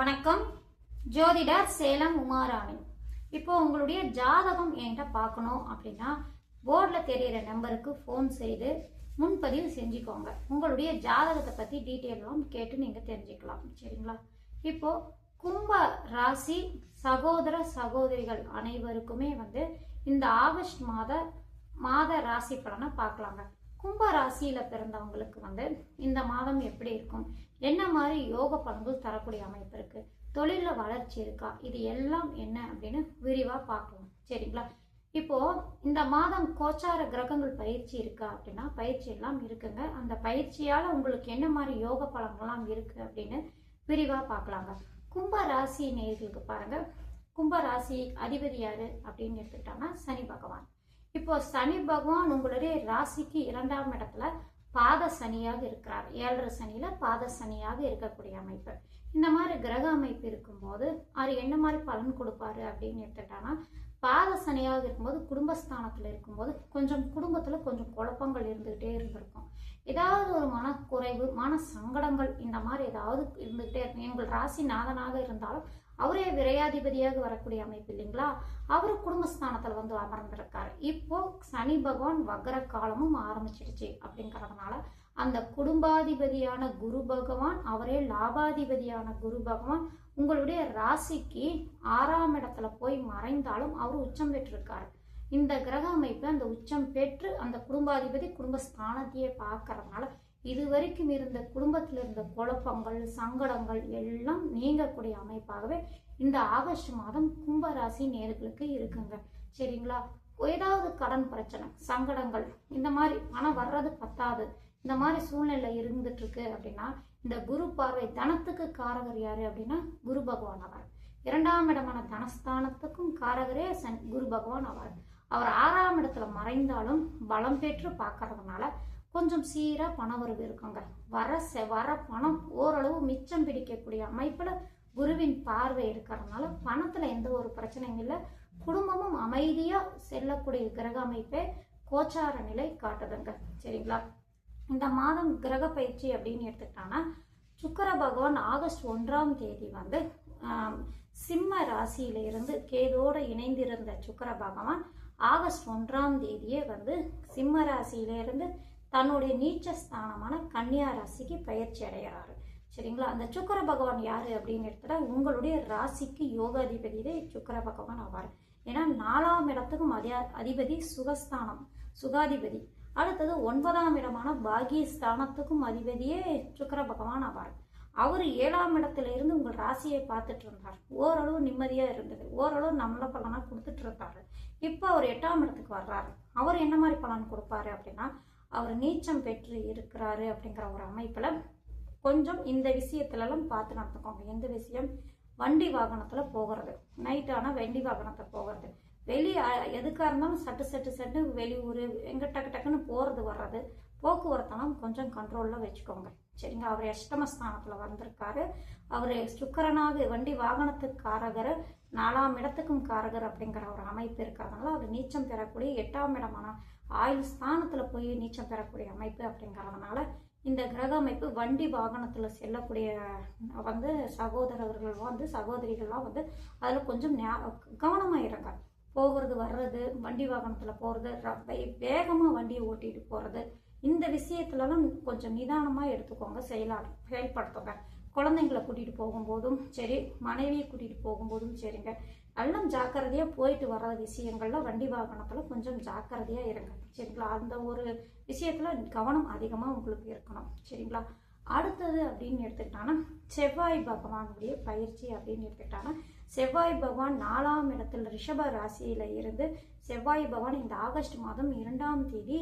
வணக்கம். ஜோதிடர் சேலம் உமாராணி. இப்போ உங்களுடைய ஜாதகம் என்கிட்ட பார்க்கணும் அப்படின்னா போர்டில் தெரிகிற நம்பருக்கு ஃபோன் செய்து முன்பதிவு செஞ்சுக்கோங்க. உங்களுடைய ஜாதகத்தை பற்றி டீட்டெயிலாம் கேட்டு நீங்கள் தெரிஞ்சுக்கலாம். சரிங்களா? இப்போ கும்ப ராசி சகோதர சகோதரிகள் அனைவருக்குமே இந்த ஆகஸ்ட் மாத ராசி பலனை பார்க்கலாங்க. கும்ப ராசியில பிறந்தவங்களுக்கு இந்த மாதம் எப்படி இருக்கும், என்ன மாதிரி யோக பலன்கள் தரக்கூடிய அமைப்பு இருக்கு, தொழில வளர்ச்சி இருக்கா, இது எல்லாம் என்ன அப்படின்னு விரிவா பார்க்கலாம். சரிங்களா? இப்போ இந்த மாதம் கோச்சார கிரகங்கள் பயிற்சி இருக்கா அப்படின்னா பயிற்சி எல்லாம் இருக்குங்க. அந்த பயிற்சியால உங்களுக்கு என்ன மாதிரி யோக பலன்கள்லாம் இருக்கு அப்படின்னு விரிவா பார்க்கலாங்க. கும்ப ராசி நேயர்களுக்கு பாருங்க, கும்ப ராசி அதிபதி யாரு அப்படின்னு எடுத்துக்கிட்டோம்னா சனி பகவான். இப்போ சனி பகவான் உங்களுடைய ராசிக்கு 2ஆம் இடத்துல பாத சனியாக இருக்கிறார். 7.5 சனியில பாத சனியாக இருக்கக்கூடிய அமைப்பு. இந்த மாதிரி கிரக அமைப்பு இருக்கும்போது அவர் என்ன மாதிரி பலன் கொடுப்பாரு அப்படின்னு எடுத்துக்கிட்டாங்கன்னா, பாத சனியாக இருக்கும்போது குடும்பஸ்தானத்துல இருக்கும்போது கொஞ்சம் குடும்பத்துல கொஞ்சம் குழப்பங்கள் இருந்துகிட்டே இருந்திருக்கும். ஏதாவது ஒரு மனக்குறைவு, மன சங்கடங்கள் இந்த மாதிரி ஏதாவது இருந்துகிட்டே இருக்கும். எங்கள் ராசி நாதனாக இருந்தாலும் அவரே விரையாதிபதியாக வரக்கூடிய அமைப்பு இல்லைங்களா, அவரு குடும்பஸ்தானத்துல அமர்ந்திருக்காரு. இப்போ சனி பகவான் வக்ர காலமும் ஆரம்பிச்சிடுச்சு அப்படிங்கறதுனால அந்த குடும்பாதிபதியான குரு பகவான், அவரே லாபாதிபதியான குரு பகவான் உங்களுடைய ராசிக்கு 6ஆம் இடத்துல போய் மறைந்தாலும் அவரு உச்சம் பெற்றிருக்காரு. இந்த கிரக அமைப்பு அந்த உச்சம் பெற்று அந்த குடும்பாதிபதி குடும்பஸ்தானத்தையே பார்க்கறதுனால இதுவரைக்கும் இருந்த குடும்பத்தில் இருந்த குழப்பங்கள், சங்கடங்கள் எல்லாம் நீங்கக்கூடிய அமைப்பாகவே இந்த ஆகஸ்ட் மாதம் கும்பராசி நேயர்களுக்கு இருக்குங்க. சரிங்களா? ஏதாவது கடன் பிரச்சனை, சங்கடங்கள், இந்த மாதிரி பணம் வர்றது பத்தாது, இந்த மாதிரி சூழ்நிலை இருந்துட்டு இருக்கு அப்படின்னா இந்த குரு பார்வை, தனத்துக்கு காரகர் யாரு அப்படின்னா குரு பகவான் அவர். 2ஆம் இடமான தனஸ்தானத்துக்கும் காரகரே குரு பகவான் அவர். அவர் 6ஆம் இடத்துல மறைந்தாலும் பலம் பெற்று பார்க்கறதுனால கொஞ்சம் சீரா பணவரவு இருக்குங்க. வர பணம் ஓரளவு மிச்சம் பிடிக்கக்கூடிய அமைப்புல குருவின் பார்வை இருக்கிறதுனால பணத்துல எந்த ஒரு பிரச்சனையும் இல்லை. குடும்பமும் அமைதியா செல்லக்கூடிய கிரக அமைப்பே கோச்சார நிலை காட்டுதுங்க. சரிங்களா? இந்த மாதம் கிரக பயிற்சி அப்படின்னு எடுத்துக்கிட்டாங்கன்னா சுக்கிர பகவான் ஆகஸ்ட் 1ஆம் தேதி சிம்ம ராசியில இருந்து கேதோட இணைந்திருந்த சுக்கிர பகவான் ஆகஸ்ட் 1ஆம் தேதியே சிம்ம ராசியில இருந்து தன்னுடைய நீச்ச ஸ்தானமான கன்னியா ராசிக்கு பயிற்சி அடைகிறாரு. சரிங்களா? அந்த சுக்கிர பகவான் யாரு அப்படின்னு எடுத்துட்டா உங்களுடைய ராசிக்கு யோகாதிபதியே சுக்கிர பகவான் ஆவார். ஏன்னா 4ஆம் இடத்துக்கும் அதிபதி சுகாதிபதி. அடுத்தது 9ஆம் இடமான பாகியஸ்தானத்துக்கும் அதிபதியே சுக்கிர பகவான் ஆவார். அவர் 7ஆம் இடத்துல இருந்து உங்கள் ராசியை பார்த்துட்டு இருந்தார். ஓரளவு நிம்மதியா இருந்தது, ஓரளவு நம்மள பலனா கொடுத்துட்டு இருந்தாரு. இப்போ அவர் 8ஆம் இடத்துக்கு வர்றாரு. அவர் என்ன மாதிரி பலன் கொடுப்பாரு அப்படின்னா, அவர் நீச்சம் பெற்று இருக்கிறாரு அப்படிங்கிற ஒரு அமைப்புல கொஞ்சம் இந்த விஷயத்துலலாம் பார்த்து நடந்துக்கோங்க. எந்த விஷயம்? வண்டி வாகனத்துல போகிறது, நைட்டான வண்டி வாகனத்தை போகிறது, எதுக்காக இருந்தாலும் சட்டு வெளியூர் எங்க டக்குன்னு போறது வர்றது, போக்குவரத்தெல்லாம் கொஞ்சம் கண்ட்ரோல்ல வச்சுக்கோங்க. சரிங்க? அவர் அஷ்டமஸ்தானத்துல வந்திருக்காரு. அவர் சுக்கிரனாக வண்டி வாகனத்துக்கு காரகர், 4ஆம் இடத்துக்கும் காரகர் அப்படிங்கிற ஒரு அமைப்பு இருக்கிறதுனால அவர் நீச்சம் பெறக்கூடிய 8ஆம் இடமான ஆயுள் ஸ்தானத்துல போய் நீச்சம் பெறக்கூடிய அமைப்பு அப்படிங்கிறதுனால இந்த கிரக அமைப்பு வண்டி வாகனத்துல செல்லக்கூடிய சகோதரர்கள் சகோதரிகள்லாம் அதுல கொஞ்சம் கவனமா இருங்க. போகிறது வர்றது, வண்டி வாகனத்துல போறது, வேகமா வண்டியை ஓட்டிட்டு போறது, இந்த விஷயத்துலலாம் கொஞ்சம் நிதானமா எடுத்துக்கோங்க. செயல்படுத்துங்க. குழந்தைங்களை கூட்டிட்டு போகும்போதும் சரி, மனைவியை கூட்டிட்டு போகும்போதும் சரிங்க, எல்லாம் ஜாக்கிரதையா போயிட்டு வர்ற விஷயங்கள்ல வண்டி வாகனத்துல கொஞ்சம் ஜாக்கிரதையா இருங்க. சரிங்களா? அந்த ஒரு விஷயத்துல கவனம் அதிகமா உங்களுக்கு இருக்கணும். சரிங்களா? அடுத்தது அப்படின்னு எடுத்துக்கிட்டாங்கன்னா செவ்வாய் பகவானுடைய பயிற்சி அப்படின்னு எடுத்துக்கிட்டாங்கன்னா, செவ்வாய் பகவான் 4ஆம் இடத்துல ரிஷப ராசியில இருந்து செவ்வாய் பகவான் இந்த ஆகஸ்ட் மாதம் 2ஆம் தேதி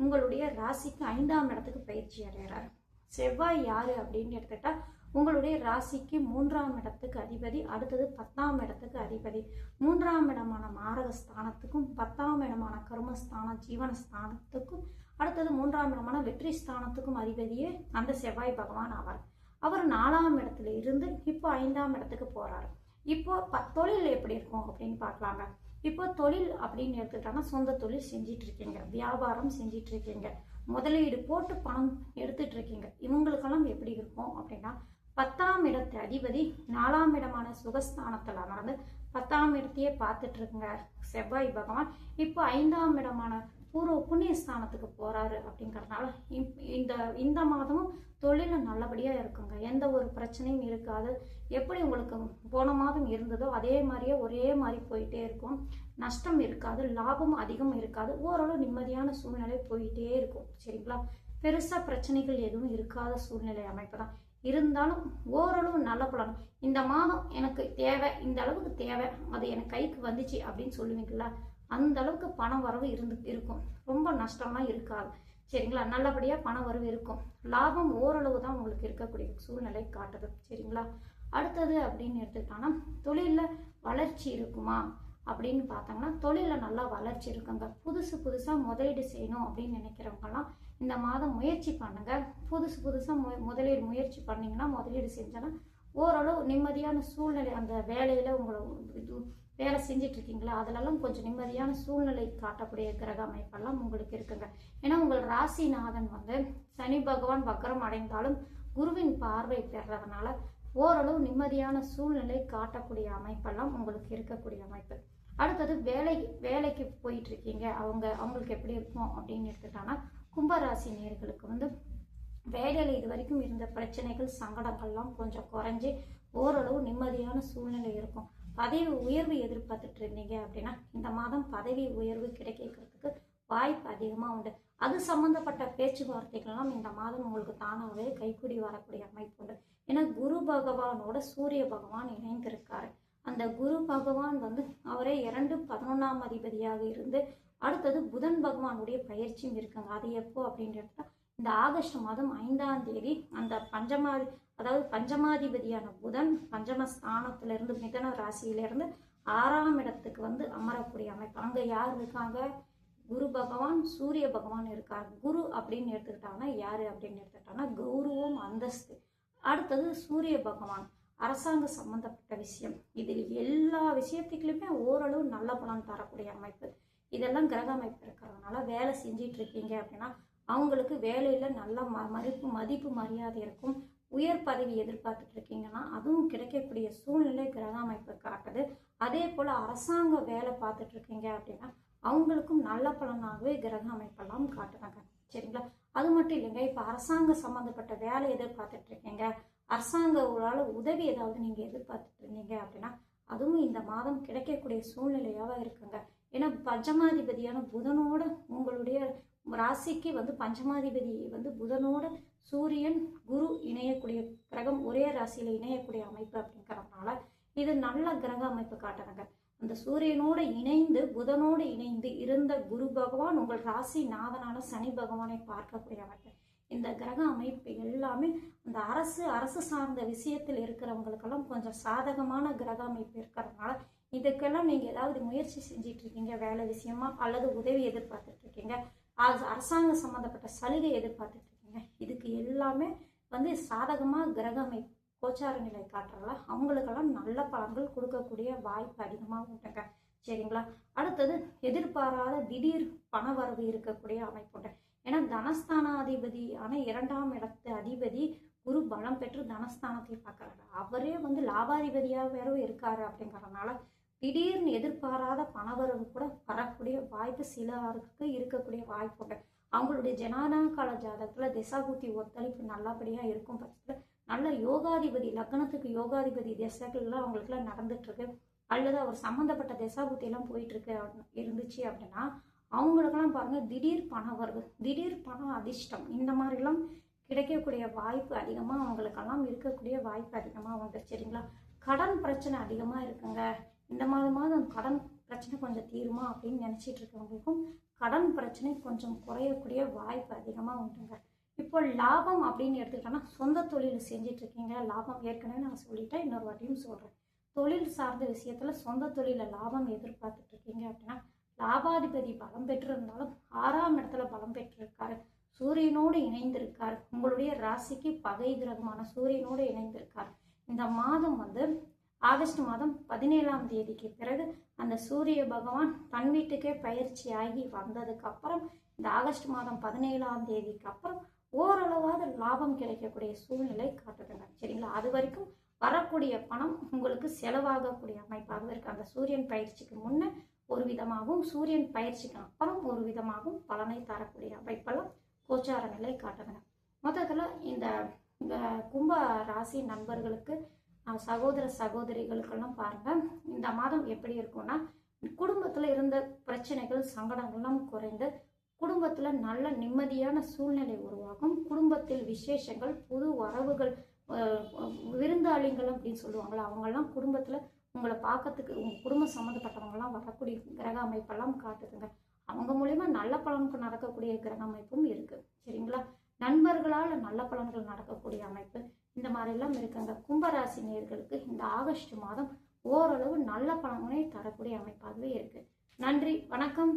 உங்களுடைய ராசிக்கு 5ஆம் இடத்துக்கு பயிற்சி அடைகிறார். செவ்வாய் யாரு அப்படின்னு எடுத்துக்கிட்டா உங்களுடைய ராசிக்கு 3ஆம் இடத்துக்கு அதிபதி, அடுத்தது 10ஆம் இடத்துக்கு அதிபதி. 3ஆம் இடமான மாரகஸ்தானத்துக்கும் 10ஆம் இடமான கர்மஸ்தான ஜீவனஸ்தானத்துக்கும் அடுத்தது 3ஆம் இடமான வெற்றி ஸ்தானத்துக்கும் அதிபதியே அந்த செவ்வாய் பகவான் ஆவார். அவர் 4ஆம் இடத்துல இருந்து இப்போ 5ஆம் இடத்துக்கு போறாரு. இப்போ தொழில் எப்படி இருக்கும் அப்படின்னு பார்க்கலாங்க. இப்போ தொழில் அப்படின்னு எடுத்துக்கிட்டாங்கன்னா சொந்த தொழில் செஞ்சிட்டு இருக்கீங்க, வியாபாரம் செஞ்சிட்டு இருக்கீங்க, முதலீடு போட்டு பணம் எடுத்துட்டு இருக்கீங்க. இவங்களுக்கெல்லாம் எப்படி இருக்கும் அப்படின்னா 10ஆம் இடத்து அதிபதி 4ஆம் இடமான சுகஸ்தானத்தில் அமர்ந்து 10ஆம் இடத்தையே பார்த்துட்டு இருக்குங்க செவ்வாய் பகவான். இப்போ 5ஆம் இடமான பூர்வ புண்ணியஸ்தானத்துக்கு போறாரு அப்படிங்கறதுனால இந்த மாதமும் தொழில நல்லபடியா இருக்குங்க. எந்த ஒரு பிரச்சனையும் இருக்காது. எப்படி உங்களுக்கு போன மாதம் இருந்ததோ அதே மாதிரியே ஒரே மாதிரி போயிட்டே இருக்கும். நஷ்டம் இருக்காது, லாபம் அதிகம் இருக்காது. ஓரளவு நிம்மதியான சூழ்நிலை போயிட்டே இருக்கும். சரிங்களா? பெருசா பிரச்சனைகள் எதுவும் இருக்காத சூழ்நிலை அமைப்பு தான். இருந்தாலும் ஓரளவு நல்ல பலன். இந்த மாதம் எனக்கு தேவை, இந்த அளவுக்கு தேவை, அது எனக்கு கைக்கு வந்துச்சு அப்படின்னு சொல்லுவீங்களா, அந்த அளவுக்கு பண வரவு இருக்கும். ரொம்ப நஷ்டம்லாம் இருக்காது. சரிங்களா? நல்லபடியா பண வரவு இருக்கும். லாபம் ஓரளவு தான் உங்களுக்கு இருக்கக்கூடிய சூழ்நிலை காட்டுது. சரிங்களா? அடுத்தது அப்படின்னு எடுத்துக்கிட்டோம்னா தொழில வளர்ச்சி இருக்குமா அப்படின்னு பார்த்தாங்கன்னா தொழில நல்லா வளர்ச்சி இருக்குங்க. புதுசா முதலீடு செய்யணும் அப்படின்னு நினைக்கிறவங்கலாம் இந்த மாதம் முயற்சி பண்ணுங்க. புதுசா முதலீடு முயற்சி பண்ணீங்கன்னா, முதலீடு செஞ்சோன்னா ஓரளவு நிம்மதியான சூழ்நிலை, அந்த வேலையில உங்களை வேலை செஞ்சுட்டு இருக்கீங்களா அதுலெல்லாம் கொஞ்சம் நிம்மதியான சூழ்நிலை காட்டக்கூடிய கிரக அமைப்பெல்லாம் உங்களுக்கு இருக்குங்க. ஏன்னா உங்கள் ராசிநாதன் வந்து சனி பகவான் வக்ரம் அடைந்தாலும் குருவின் பார்வை பெறதுனால ஓரளவு நிம்மதியான சூழ்நிலை காட்டக்கூடிய அமைப்பெல்லாம் உங்களுக்கு இருக்கக்கூடிய அமைப்பு. அடுத்தது வேலைக்கு போயிட்டு இருக்கீங்க, அவங்களுக்கு எப்படி இருக்கும் அப்படின்னு எடுத்துட்டாங்கன்னா கும்பராசி நேயர்களுக்கு வந்து வேலையில் இது வரைக்கும் இருந்த பிரச்சனைகள் சங்கடங்கள்லாம் கொஞ்சம் குறைஞ்சி ஓரளவு நிம்மதியான சூழ்நிலை இருக்கும். பதவி உயர்வு எதிர்பார்த்துட்டு இருந்தீங்க அப்படின்னா இந்த மாதம் பதவி உயர்வு கிடைக்கிறதுக்கு வாய்ப்பு அதிகமாக உண்டு. அது சம்பந்தப்பட்ட பேச்சுவார்த்தைகள்லாம் இந்த மாதம் உங்களுக்கு தானாகவே கைக்கூடி வரக்கூடிய அமைப்பு உண்டு. ஏன்னா குரு பகவானோட சூரிய பகவான் இணைந்திருக்காரு. அந்த குரு பகவான் வந்து அவரே 2-11ஆம் அதிபதியாக இருந்து அடுத்தது புதன் பகவானுடைய பயிற்சியும் இருக்குங்க. அது எப்போ அப்படின்றத இந்த ஆகஸ்ட் மாதம் 5ஆம் தேதி அந்த பஞ்சமாதிபதியான புதன் பஞ்சமஸ்தானத்திலிருந்து மிதன ராசியிலிருந்து 6ஆம் இடத்துக்கு வந்து அமரக்கூடிய அமைப்பு. அங்க யார் இருக்காங்க? குரு பகவான் சூரிய பகவான் இருக்கார். குரு அப்படின்னு எடுத்துக்கிட்டாங்கன்னா யாரு அப்படின்னு எடுத்துக்கிட்டாங்கன்னா கௌரவம், அந்தஸ்து. அடுத்தது சூரிய பகவான் அரசாங்க சம்பந்தப்பட்ட விஷயம். இதில் எல்லா விஷயத்துக்குமே ஓரளவு நல்ல பலன் தரக்கூடிய அமைப்பு. இதெல்லாம் கிரக அமைப்பு இருக்கிறதுனால வேலை செஞ்சிட்டு இருக்கீங்க அப்படின்னா அவங்களுக்கு வேலையில நல்ல மதிப்பு மரியாதை இருக்கும். உயர் பதவி எதிர்பார்த்துட்டு இருக்கீங்கன்னா அதுவும் கிடைக்கக்கூடிய சூழ்நிலை கிரக அமைப்பு காட்டுது. அதே போல அரசாங்க வேலை பார்த்துட்டு இருக்கீங்க அப்படின்னா அவங்களுக்கும் நல்ல பலனாகவே கிரக அமைப்பெல்லாம் காட்டுறாங்க. சரிங்களா? அது மட்டும் இல்லைங்க, இப்போ அரசாங்க சம்மந்தப்பட்ட வேலை எதிர்பார்த்துட்டு இருக்கீங்க, அரசாங்கங்களால உதவி ஏதாவது நீங்க எதிர்பார்த்துட்டு இருந்தீங்க அப்படின்னா அதுவும் இந்த மாதம் கிடைக்கக்கூடிய சூழ்நிலையாக இருக்குங்க. ஏன்னா பஞ்சமாதிபதியான புதனோட உங்களுடைய ராசிக்கு வந்து பஞ்சமாதிபதி வந்து புதனோட சூரியன் குரு இணையக்கூடிய கிரகம், ஒரே ராசியில இணையக்கூடிய அமைப்பு அப்படிங்கிறதுனால இது நல்ல கிரக அமைப்பு காட்டுறாங்க. அந்த சூரியனோடு இணைந்து புதனோடு இணைந்து இருந்த குரு பகவான் உங்கள் ராசி நாதனான சனி பகவானை பார்க்கக்கூடிய அமைப்பு. இந்த கிரக அமைப்பு எல்லாமே அந்த அரசு சார்ந்த விஷயத்தில் இருக்கிறவங்களுக்கெல்லாம் கொஞ்சம் சாதகமான கிரக அமைப்பு இருக்கிறதுனால இதுக்கெல்லாம் நீங்க ஏதாவது முயற்சி செஞ்சிட்டு இருக்கீங்க, வேலை விஷயமா அல்லது உதவி எதிர்பார்த்துட்டு இருக்கீங்க, அரசாங்க சம்பந்தப்பட்ட சலுகை எதிர்பார்த்துட்டு இருக்கீங்க, இதுக்கு எல்லாமே வந்து சாதகமா கிரக அமைப்பு கோச்சார நிலை காட்டுறதுல அவங்களுக்கெல்லாம் நல்ல பலன்கள் கொடுக்கக்கூடிய வாய்ப்பு அதிகமாக உண்டுங்க. சரிங்களா? அடுத்தது எதிர்பாராத திடீர் பண வரவு இருக்கக்கூடிய அமைப்புண்டு. ஏன்னா தனஸ்தானாதிபதி ஆனால் 2ஆம் இடத்து அதிபதி குரு பலம் பெற்று தனஸ்தானத்தை பார்க்கறாரு. அவரே வந்து லாபாதிபதியாக வேற இருக்காரு. அப்படிங்கறதுனால திடீர்னு எதிர்பாராத பணவரவு கூட வரக்கூடிய வாய்ப்பு சிலருக்கு இருக்கக்கூடிய வாய்ப்பு உண்டு. அவங்களுடைய ஜனன கால ஜாதகத்துல திசாபுத்தி ஒத்துழைப்பு நல்லபடியா இருக்கும் பட்சத்துல நல்ல யோகாதிபதி லக்னத்துக்கு யோகாதிபதி திசைகள்லாம் அவங்களுக்குலாம் நடந்துட்டு இருக்கு அல்லது அவர் சம்பந்தப்பட்ட திசாபுத்தி எல்லாம் போயிட்டு இருந்துச்சு அப்படின்னா அவங்களுக்கெல்லாம் பாருங்க திடீர் பண வரவு, திடீர் பணம், அதிர்ஷ்டம் இந்த மாதிரிலாம் கிடைக்கக்கூடிய வாய்ப்பு அதிகமாக அவங்களுக்கெல்லாம் இருக்கக்கூடிய வாய்ப்பு அதிகமாக உண்டு. சரிங்களா? கடன் பிரச்சனை அதிகமாக இருக்குங்க. இந்த மாதம் கடன் பிரச்சனை கொஞ்சம் தீருமா அப்படின்னு நினச்சிட்டு இருக்கவங்களுக்கும் கடன் பிரச்சனை கொஞ்சம் குறையக்கூடிய வாய்ப்பு அதிகமாக உண்டுங்க. இப்போ லாபம் அப்படின்னு எடுத்துக்கிட்டோன்னா சொந்த தொழில் செஞ்சிட்டு இருக்கீங்க, லாபம் ஏற்கனவே நான் சொல்லிட்டேன், இன்னொரு வாட்டியும் சொல்கிறேன். தொழில் சார்ந்த விஷயத்தில் சொந்த தொழிலில் லாபம் எதிர்பார்த்துட்டு இருக்கீங்க அப்படின்னா லாபாதிபதி பலம் பெற்றிருந்தாலும் 6ஆம் இடத்துல பலம் பெற்றிருக்காரு, சூரியனோடு இணைந்திருக்காரு, உங்களுடைய ராசிக்கு பகை கிரகமான சூரியனோடு இணைந்திருக்காரு. இந்த மாதம் வந்து ஆகஸ்ட் மாதம் 17ஆம் தேதிக்கு பிறகு அந்த சூரிய பகவான் தன் வீட்டுக்கே பயிற்சி ஆகி வந்ததுக்கு அப்புறம் இந்த ஆகஸ்ட் மாதம் 17ஆம் தேதிக்கு அப்புறம் ஓரளவாவது லாபம் கிடைக்கக்கூடிய சூழ்நிலை காட்டுதுங்க. சரிங்களா? அது வரைக்கும் வரக்கூடிய பணம் உங்களுக்கு செலவாகக்கூடிய அமைப்பாக இருக்கு. அந்த சூரியன் பயிற்சிக்கு முன்ன ஒரு விதமாகவும் சூரியன் பயிற்சிக்கு அப்புறம் ஒரு விதமாகவும் பலனை தரக்கூடிய அமைப்பெல்லாம் கோச்சார நிலை காட்டுதுங்க. மொத்தத்தில் இந்த கும்ப ராசி நண்பர்களுக்கு சகோதர சகோதரிகளுக்கெல்லாம் பாருங்க, இந்த மாதம் எப்படி இருக்கும்னா, குடும்பத்தில் இருந்த பிரச்சனைகள் சங்கடங்கள்லாம் குறைந்து குடும்பத்தில் நல்ல நிம்மதியான சூழ்நிலை உருவாகும். குடும்பத்தில் விசேஷங்கள், புது வரவுகள், விருந்தாளிகள் அப்படின்னு சொல்லுவாங்களா, அவங்கெல்லாம் குடும்பத்தில் உங்களை பார்க்கறதுக்கு உங்கள் குடும்பம் சம்மந்தப்பட்டவங்கலாம் வரக்கூடிய கிரக அமைப்பெல்லாம் காட்டுதுங்க. அவங்க மூலயமா நல்ல பலனுக்கு நடக்கக்கூடிய கிரக அமைப்பும் இருக்குது. சரிங்களா? நண்பர்களால் நல்ல பலன்கள் நடக்கக்கூடிய அமைப்பு இந்த மாதிரிலாம் இருக்குங்க. கும்பராசி நேயர்களுக்கு இந்த ஆகஸ்ட் மாதம் ஓரளவு நல்ல பலன்களை தரக்கூடிய அமைப்பாகவே இருக்குது. நன்றி, வணக்கம்.